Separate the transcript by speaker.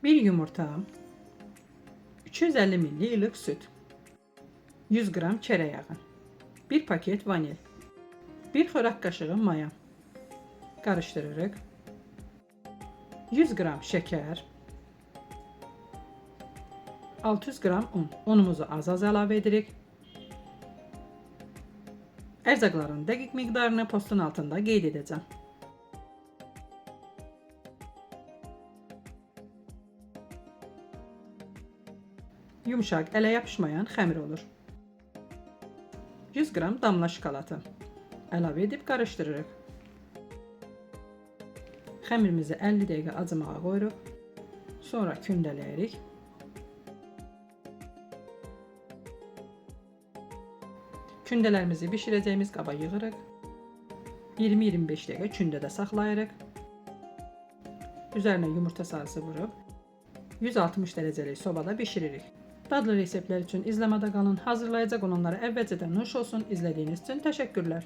Speaker 1: 1 yumurta, 250 ml ılık süt, 100 qram çörək yağı, 1 paket vanil, 1 xörək qaşığı maya. Qarışdırırıq. 100 qram şəkər, 600 qram un. Unumuzu az-az əlavə edirik. Ərzaqların dəqiq miqdarını postun altında qeyd edəcəm. Yumuşaq, ələ yapışmayan xəmir olur. 100 qram damla şokolatı əlavə edib qarışdırırıq. Xəmirimizi 50 dəqiqə acımağa qoyuruq. Sonra kündələyirik. Kündələrimizi bişirəcəyimiz qaba yığırıq. 20-25 dəqiqə kündədə saxlayırıq. Üzərinə yumurta sarısı vurub 160 dərəcəlik sobada bişiririk. Dadlı reseptlər üçün izləmədə qalın. Hazırlayacaq olanlara əvvəlcədən nuş olsun. İzlədiyiniz üçün təşəkkürlər.